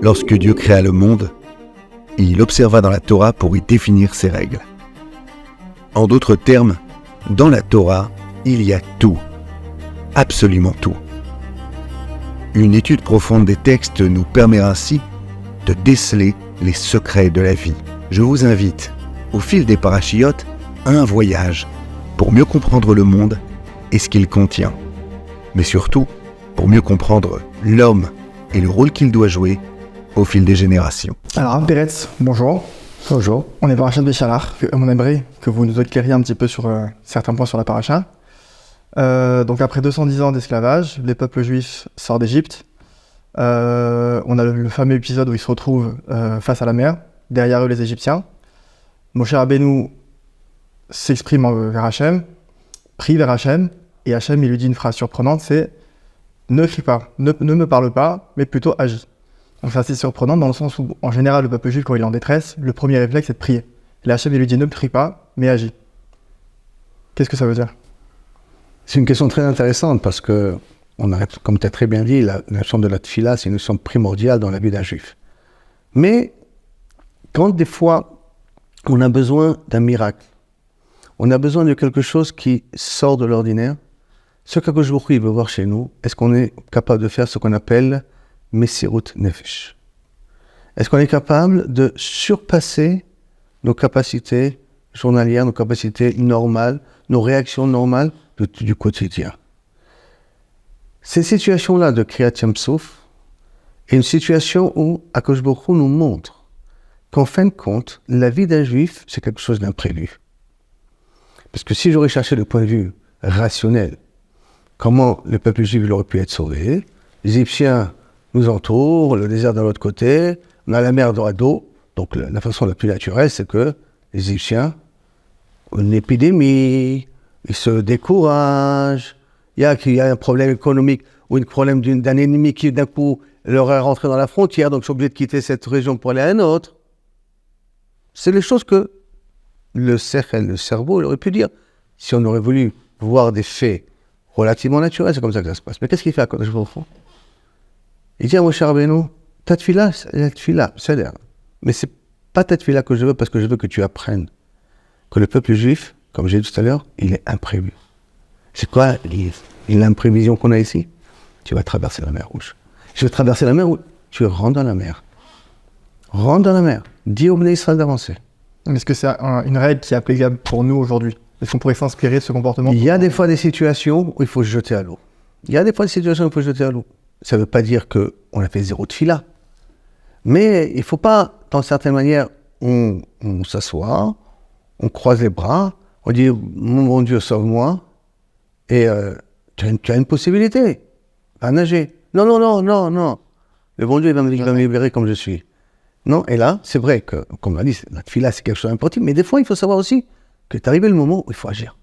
Lorsque Dieu créa le monde, il observa dans la Torah pour y définir ses règles. En d'autres termes, dans la Torah, il y a tout, absolument tout. Une étude profonde des textes nous permet ainsi de déceler les secrets de la vie. Je vous invite, au fil des parachiotes, à un voyage pour mieux comprendre le monde et ce qu'il contient. Mais surtout, pour mieux comprendre l'homme et le rôle qu'il doit jouer au fil des générations. Alors, Rav Peretz, bonjour. Bonjour. On est parachat de Béchalach. On aimerait que vous nous éclairiez un petit peu sur certains points sur la paracha. Donc, après 210 ans d'esclavage, les peuples juifs sortent d'Égypte. On a le fameux épisode où ils se retrouvent face à la mer, derrière eux les Égyptiens. Moshe Rabbeinu s'exprime vers Hachem, prie vers Hachem, et Hachem il lui dit une phrase surprenante, c'est « Ne crie pas, ne me parle pas, mais plutôt agis ». Donc c'est assez surprenant dans le sens où, en général, le peuple juif, quand il est en détresse, le premier réflexe c'est de prier. Et là, Hachem il lui dit « Ne crie pas, mais agis ». Qu'est-ce que ça veut dire ? C'est une question très intéressante parce que, comme tu as très bien dit, la notion de la tfila, c'est une notion primordiale dans la vie d'un juif. Mais quand des fois, on a besoin d'un miracle, on a besoin de quelque chose qui sort de l'ordinaire, ce qu'Akadosh Baruch Hu il veut voir chez nous, est-ce qu'on est capable de faire ce qu'on appelle Messirut Nefesh? Est-ce qu'on est capable de surpasser nos capacités journalières, nos capacités normales, nos réactions normales du quotidien? Ces situations-là de Kriyat Yam Souf est une situation où Akadosh Baruch Hu nous montre qu'en fin de compte, la vie d'un juif, c'est quelque chose d'imprévu. Parce que si j'aurais cherché le point de vue rationnel, comment le peuple juif il aurait pu être sauvé, les Égyptiens nous entourent, le désert de l'autre côté, on a la mer de dos, donc la façon la plus naturelle, c'est que les Égyptiens ont une épidémie, ils se découragent, il y a un problème économique ou un problème d'un ennemi qui d'un coup leur est rentré dans la frontière, donc ils sont obligés de quitter cette région pour aller à une autre. C'est les choses que le cerveau, il aurait pu dire. Si on aurait voulu voir des faits relativement naturels, c'est comme ça que ça se passe. Mais qu'est-ce qu'il fait à Kadosh Baruch Hu ? Il dit à Moshe Rabbeinu, ta tefila, c'est l'air. Mais c'est pas ta tefila que je veux, parce que je veux que tu apprennes que le peuple juif, comme j'ai dit tout à l'heure, il est imprévu. C'est quoi l'imprévision qu'on a ici ? Tu vas traverser la mer Rouge. Je vais traverser la mer Rouge. Tu rentres dans la mer. Rentre dans la mer. Dis au Bnei Israël d'avancer. Est-ce que c'est une règle qui est applicable pour nous aujourd'hui ? Est-ce qu'on pourrait s'inspirer de ce comportement ? Il y a des fois des situations où il faut se jeter à l'eau. Ça ne veut pas dire qu'on a fait zéro tefila. Mais il ne faut pas, dans certaines manières, on s'assoit, on croise les bras, on dit « Mon bon Dieu, sauve-moi » et tu as une possibilité, va nager. Non. Le bon Dieu, il va me libérer comme je suis. Non, et là, c'est vrai que, comme on l'a dit, la tefila, c'est quelque chose d'important, mais des fois, il faut savoir aussi que c'est arrivé le moment où il faut agir.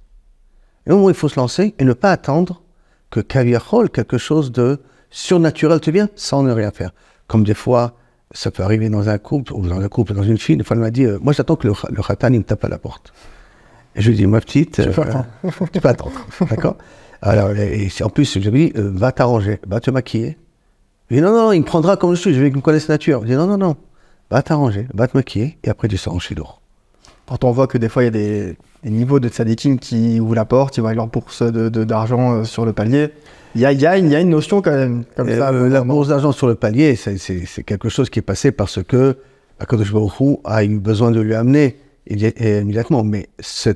Et au moment où il faut se lancer et ne pas attendre que kaviachol, quelque chose de surnaturel te vienne sans ne rien faire. Comme des fois, ça peut arriver dans un couple, ou dans une fille, des fois, elle m'a dit, moi, j'attends que le khatan, il me tape à la porte. Et je lui dis, ma petite, tu peux attendre, d'accord ? Alors, et en plus, je lui dis, va t'arranger, va te maquiller. Il dit, non, il me prendra comme je suis, je veux qu'il me connaisse nature. Je dis, non. Va t'arranger, va te maquiller, et après tu sors en chidour. Pourtant, on voit que des fois, il y a des niveaux de tzadikim qui ouvrent la porte, ils voient leur bourse d'argent sur le palier. Il y a une notion quand même, comme ça. La bourse d'argent sur le palier, c'est quelque chose qui est passé parce que Akadosh Baruch Hu a eu besoin de lui amener immédiatement. Mais ce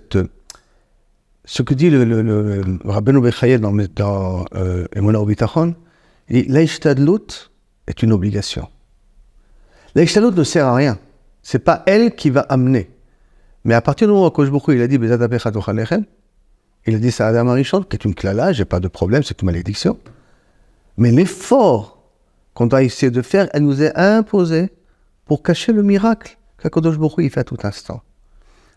que dit le Rabbeinu Bechayel dans Emunah Ubitachon, il dit « L'Ishtadlut est une obligation ». L'Ishtadlut ne sert à rien. C'est pas elle qui va amener. Mais à partir du moment où Akadosh Baruch Hu, il a dit Bezat Abecha Tochal Lechem, il a dit ça à Adam Arishon, qui est une klala, j'ai pas de problème, c'est une malédiction. Mais l'effort qu'on doit essayer de faire, elle nous est imposée pour cacher le miracle qu'Akadosh Baruch Hu il fait à tout instant.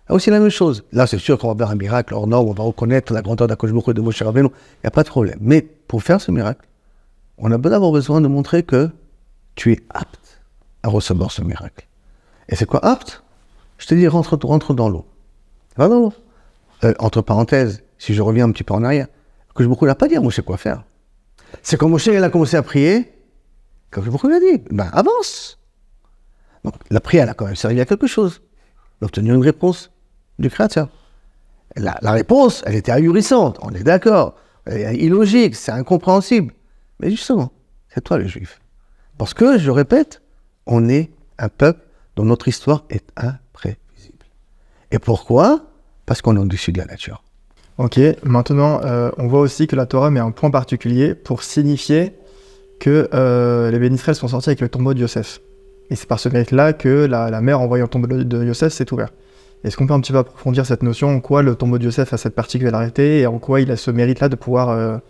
Là aussi la même chose. Là, c'est sûr qu'on va faire un miracle hors norme, on va reconnaître la grandeur d'Akadosh Baruch Hu de Moshe Rabbeinu, il n'y a pas de problème. Mais pour faire ce miracle, on a d'abord besoin de montrer que tu es apte à recevoir ce miracle. Et c'est quoi apte ? Je te dis, rentre dans l'eau. Va dans l'eau. Entre parenthèses, si je reviens un petit peu en arrière, que je beaucoup n'a pas dit à Moshe quoi faire. C'est quand Moshe il a commencé à prier, Comme je vous l'ai dit, avance. Donc la prière, elle a quand même servi à quelque chose. D'obtenir une réponse du Créateur. La réponse, elle était ahurissante, on est d'accord. Elle est illogique, c'est incompréhensible. Mais justement, c'est toi le Juif. Parce que, je répète, on est un peuple dont notre histoire est imprévisible. Et pourquoi ? Parce qu'on est au-dessus de la nature. Ok, maintenant, on voit aussi que la Torah met un point particulier pour signifier que les bénis Israël sont sortis avec le tombeau de Yosef. Et c'est par ce mérite-là que la mer, en voyant le tombeau de Yosef, s'est ouverte. Est-ce qu'on peut un petit peu approfondir cette notion, en quoi le tombeau de Yosef a cette particularité et en quoi il a ce mérite-là de pouvoir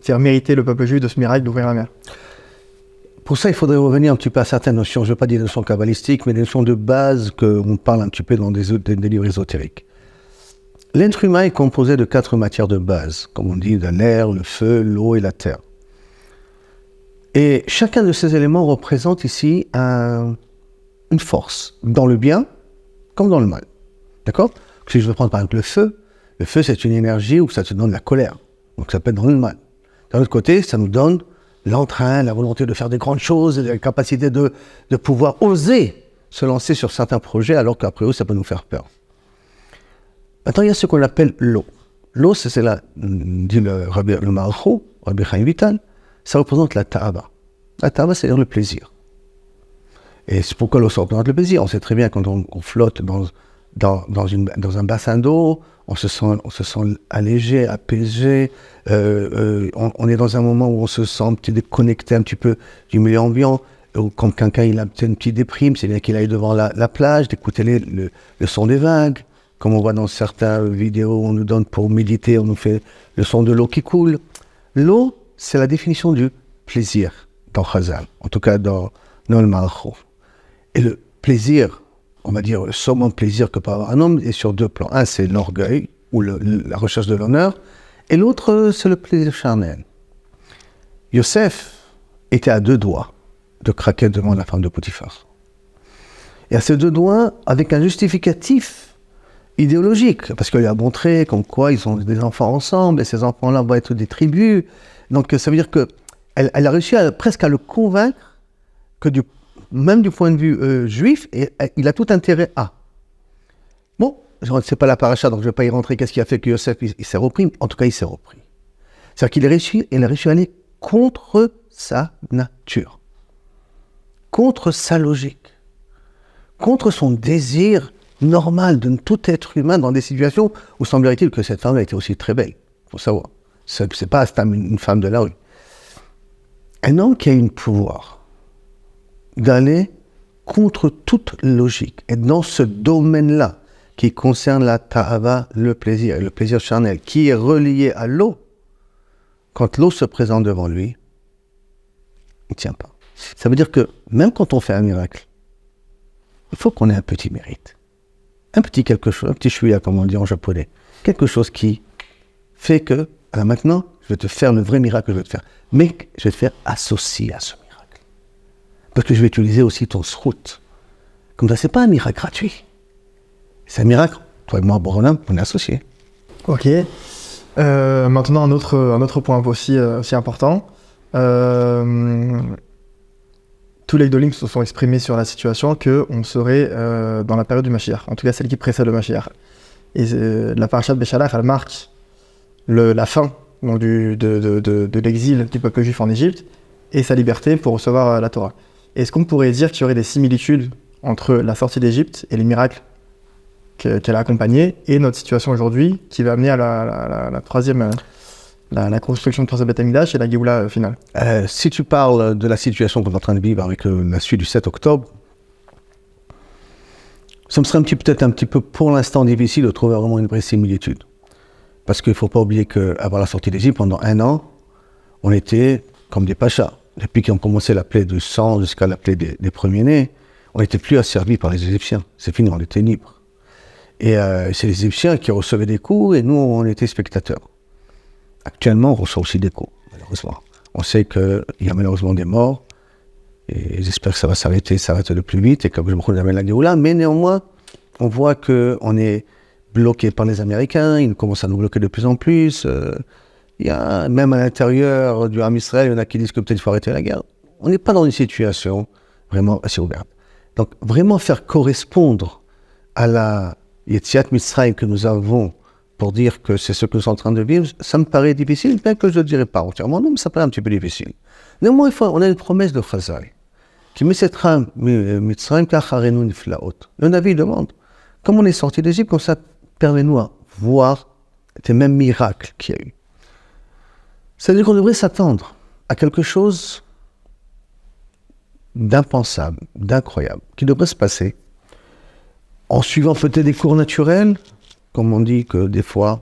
faire mériter le peuple juif de ce miracle d'ouvrir la mer ? Pour ça, il faudrait revenir un petit peu à certaines notions. Je ne veux pas dire des notions kabbalistiques, mais des notions de base qu'on parle un petit peu dans des livres ésotériques. L'être humain est composé de 4 matières de base, comme on dit, de l'air, le feu, l'eau et la terre. Et chacun de ces éléments représente ici une force, dans le bien comme dans le mal. D'accord ? Si je veux prendre par exemple le feu c'est une énergie où ça te donne de la colère. Donc ça peut être dans le mal. D'un autre côté, ça nous donne l'entrain, la volonté de faire des grandes choses, la capacité de pouvoir oser se lancer sur certains projets alors qu'après ça peut nous faire peur. Maintenant, il y a ce qu'on appelle l'eau. L'eau, c'est dit le Mahacho, Rabbi Chaim Vital, ça représente la ta'ava. La ta'ava, c'est-à-dire le plaisir. Et c'est pourquoi l'eau, ça représente le plaisir. On sait très bien quand on flotte dans un bassin d'eau, on se sent allégé, apaisé, on est dans un moment où on se sent un petit déconnecté un petit peu du milieu ambiant, ou quand quelqu'un il a une petite déprime, c'est bien qu'il aille devant la plage, d'écouter le son des vagues, comme on voit dans certaines vidéos, on nous donne pour méditer, on nous fait le son de l'eau qui coule. L'eau, c'est la définition du plaisir dans Chazal, en tout cas dans le Malchut. Et le plaisir, on va dire le summum plaisir que peut avoir un homme, est sur 2 plans. Un, c'est l'orgueil, ou la recherche de l'honneur, et l'autre, c'est le plaisir charnel. Yosef était à 2 doigts de craquer devant la femme de Potiphar. Et à ces 2 doigts, avec un justificatif idéologique, parce qu'il a montré comme quoi ils ont des enfants ensemble, et ces enfants-là vont être des tribus. Donc ça veut dire qu'elle a réussi presque à le convaincre que même du point de vue juif, il a tout intérêt à. Bon, c'est pas la paracha, donc je ne vais pas y rentrer. Qu'est-ce qui a fait que Yosef il s'est repris ? En tout cas, il s'est repris. C'est-à-dire qu'il a réussi à aller contre sa nature, contre sa logique, contre son désir normal de tout être humain dans des situations où semblerait-il que cette femme a été aussi très belle. Il faut savoir. C'est pas une femme de la rue. Un homme qui a une pouvoir d'aller contre toute logique. Et dans ce domaine-là, qui concerne la ta'ava, le plaisir charnel, qui est relié à l'eau, quand l'eau se présente devant lui, il ne tient pas. Ça veut dire que même quand on fait un miracle, il faut qu'on ait un petit mérite. Un petit quelque chose, un petit shuya, comme on dit en japonais. Quelque chose qui fait que, alors maintenant, je vais te faire le vrai miracle que je vais te faire. Mais je vais te faire associer à ce miracle. Parce que je vais utiliser aussi ton srout. Comme ça, c'est pas un miracle gratuit. C'est un miracle. Toi et moi, Boronam, on est associés. Ok. Maintenant, un autre point aussi important. Tous les Gdolim se sont exprimés sur la situation qu'on serait dans la période du Mashiach. En tout cas, celle qui précède le Mashiach. Et la paracha de Béchalach, elle marque la fin donc, de l'exil du peuple juif en Égypte et sa liberté pour recevoir la Torah. Est-ce qu'on pourrait dire qu'il y aurait des similitudes entre la sortie d'Égypte et les miracles qu'elle a accompagnés et notre situation aujourd'hui qui va amener à la troisième, la construction du troisième Beth Amikdash et la Géoula finale? Si tu parles de la situation qu'on est en train de vivre avec la suite du 7 octobre, ça me serait peut-être un petit peu pour l'instant difficile de trouver vraiment une vraie similitude. Parce qu'il ne faut pas oublier qu'avant la sortie d'Égypte, pendant 1 an, on était comme des pachas. Depuis qu'ils ont commencé la plaie du sang jusqu'à la plaie des premiers-nés, on n'était plus asservis par les Égyptiens. C'est fini, on était libres. Et c'est les Égyptiens qui recevaient des coups et nous, on était spectateurs. Actuellement, on reçoit aussi des coups, malheureusement. On sait qu'il y a malheureusement des morts et j'espère que ça va s'arrêter le plus vite et que je me retrouve la Géoula. Mais néanmoins, on voit qu'on est bloqué par les Américains, ils commencent à nous bloquer de plus en plus. Il y a, même à l'intérieur du Ham Israël, il y en a qui disent que peut-être il faut arrêter la guerre. On n'est pas dans une situation vraiment assez ouverte. Donc, vraiment faire correspondre à la Yetziat Mitzrayim que nous avons pour dire que c'est ce que nous sommes en train de vivre, ça me paraît difficile, bien que je ne le dirais pas entièrement, non, mais ça paraît un petit peu difficile. Néanmoins, on a une promesse de Chazal, qui Mitzrayim kacharenu niflaot. Le Navi demande, comme on est sorti d'Égypte, comme ça permet-nous à voir les mêmes miracles qu'il y a eu. C'est-à-dire qu'on devrait s'attendre à quelque chose d'impensable, d'incroyable, qui devrait se passer en suivant peut-être des cours naturels, comme on dit que des fois,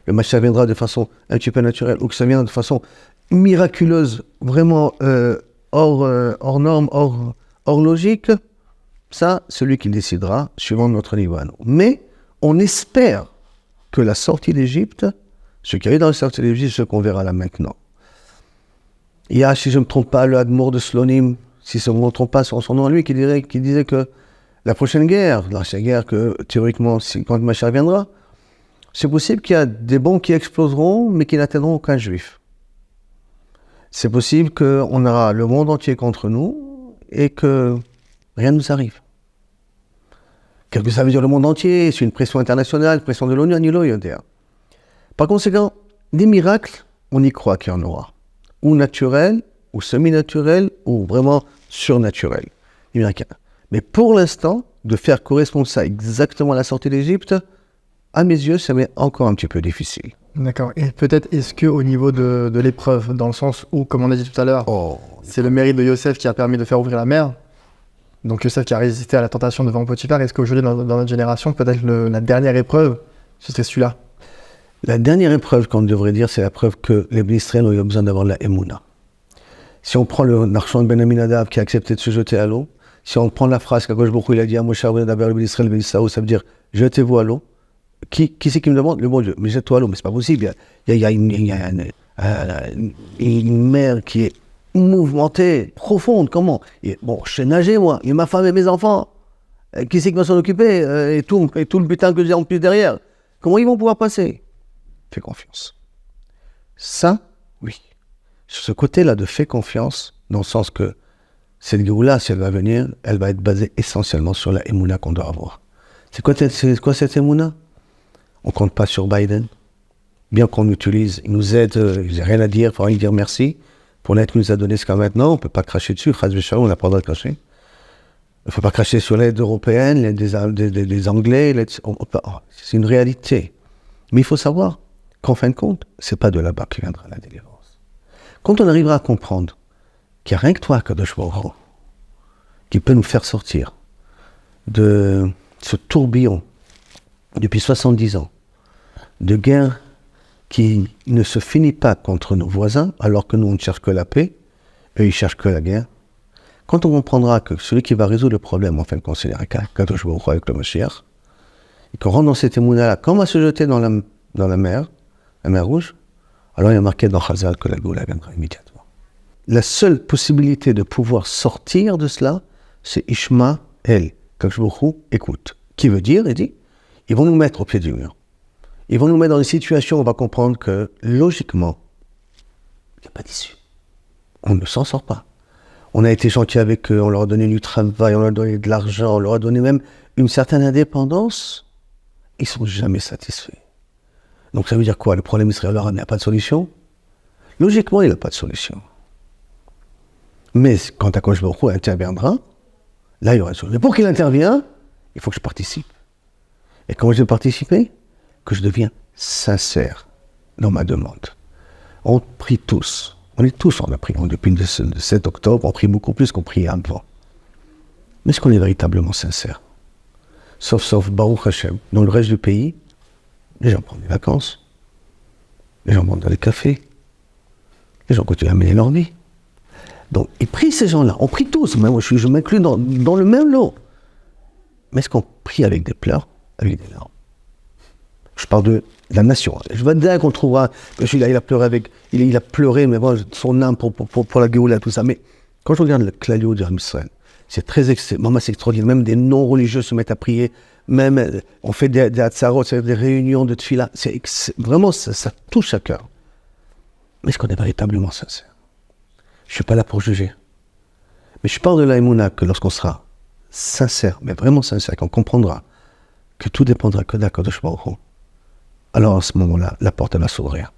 le Mashiach viendra de façon un petit peu naturelle, ou que ça viendra de façon miraculeuse, vraiment hors norme, hors logique, ça, celui qui décidera, suivant notre niveau à nous. Mais on espère que la sortie d'Égypte, ce qui arrive dans la sortie d'Égypte, c'est ce qu'on verra là maintenant. Il y a, si je ne me trompe pas, le Admour de Slonim, si je ne me trompe pas son nom à lui, qui disait que la prochaine guerre, l'ancienne guerre que théoriquement, quand Mashiach viendra, c'est possible qu'il y a des bombes qui exploseront, mais qui n'atteindront aucun juif. C'est possible qu'on aura le monde entier contre nous et que rien ne nous arrive. Qu'est-ce que ça veut dire le monde entier? C'est une pression internationale, une pression de l'ONU, un. Par conséquent, des miracles, on y croit qu'il y en aura. Ou naturels, ou semi-naturels, ou vraiment surnaturels. Des miracles. Mais pour l'instant, de faire correspondre ça exactement à la sortie d'Égypte, à mes yeux, ça m'est encore un petit peu difficile. D'accord. Et peut-être, est-ce qu'au niveau de l'épreuve, dans le sens où, comme on a dit tout à l'heure, c'est le mérite de Yosef qui a permis de faire ouvrir la mer, donc Yosef qui a résisté à la tentation devant Potiphar, est-ce qu'aujourd'hui, dans notre génération, peut-être la dernière épreuve, ce serait celui-là? La dernière épreuve qu'on devrait dire, c'est la preuve que les Israéliens ont eu besoin d'avoir la Emouna. Si on prend le Narshon ben Aminadab qui a accepté de se jeter à l'eau, si on prend la phrase qu'Akadosh Baruch Hu il a dit à Moshe Rabbeinu d'Aber le Israël ben Isaou, ça veut dire jetez-vous à l'eau. Qui c'est qui me demande? Le bon Dieu. Mais jette-toi à l'eau, mais c'est pas possible. Il y a une mer qui est mouvementée, profonde. Comment? Bon, je sais nager moi. Il y a ma femme et mes enfants. Qui c'est qui va s'en occuper et tout le butin que j'ai en plus derrière. Comment ils vont pouvoir passer? Fais confiance. Ça, oui. Sur ce côté-là de fais confiance, dans le sens que cette Géoula, si elle va venir, elle va être basée essentiellement sur la Emouna qu'on doit avoir. C'est quoi cette Emouna? On ne compte pas sur Biden. Bien qu'on l'utilise, il nous aide, il n'y a rien à dire, il faut lui dire merci pour l'aide qu'il nous a donnée jusqu'à maintenant. On ne peut pas cracher dessus, on n'a pas le droit de cracher. Il ne faut pas cracher sur l'aide européenne, l'aide des Anglais, c'est une réalité. Mais il faut savoir qu'en fin de compte, ce n'est pas de là-bas que viendra la délivrance. Quand on arrivera à comprendre qu'il n'y a rien que toi, Kadosh Baruch Hu, qui peut nous faire sortir de ce tourbillon depuis 70 ans, de guerre qui ne se finit pas contre nos voisins, alors que nous, on ne cherche que la paix, eux, ils cherchent que la guerre. Quand on comprendra que celui qui va résoudre le problème, en fin de compte, c'est Kadosh Baruch Hu avec le Mashiach, et qu'on rentre dans cette émouna-là, quand on va se jeter dans la mer Rouge, alors il y a marqué dans Chazal que la Géoula viendra immédiatement. La seule possibilité de pouvoir sortir de cela, c'est Ishma El. Kadosh Baruch Hu écoute. Qui veut dire, il dit, ils vont nous mettre au pied du mur. Ils vont nous mettre dans une situation où on va comprendre que, logiquement, il n'y a pas d'issue. On ne s'en sort pas. On a été gentil avec eux, on leur a donné du travail, on leur a donné de l'argent, on leur a donné même une certaine indépendance. Ils ne sont jamais satisfaits. Donc ça veut dire quoi? Le problème israélien n'a pas de solution? Logiquement, il n'a pas de solution. Mais quand Akadosh Baruch Hu interviendra, là, il y aura une solution. Mais pour qu'il intervienne, il faut que je participe. Et comment je vais participer? Que je deviens sincère dans ma demande. On prie tous. On a prié. Depuis le 7 octobre, on prie beaucoup plus qu'on priait avant. Mais est-ce qu'on est véritablement sincère? Sauf Baruch Hashem. Dans le reste du pays, les gens prennent des vacances. Les gens vont dans les cafés. Les gens continuent à mener leur vie. Donc, ils prient ces gens-là. On prie tous. Moi, je m'inclus dans le même lot. Mais est-ce qu'on prie avec des pleurs? Avec des larmes? Je parle de la nation. Je veux dire qu'on trouvera, il a pleuré il a pleuré, mais bon, son âme pour la Géoula, tout ça. Mais quand je regarde le Klalio d'Israël, c'est c'est extraordinaire. Même des non-religieux se mettent à prier. Même, on fait des hatzarot, c'est-à-dire des réunions de tefila. Vraiment, ça touche à cœur. Mais est-ce qu'on est véritablement sincère? Je ne suis pas là pour juger. Mais je parle de la émouna que lorsqu'on sera sincère, mais vraiment sincère, qu'on comprendra que tout dépendra que d'Akadosh Baruch Hu, alors à ce moment-là, la porte elle va s'ouvrir.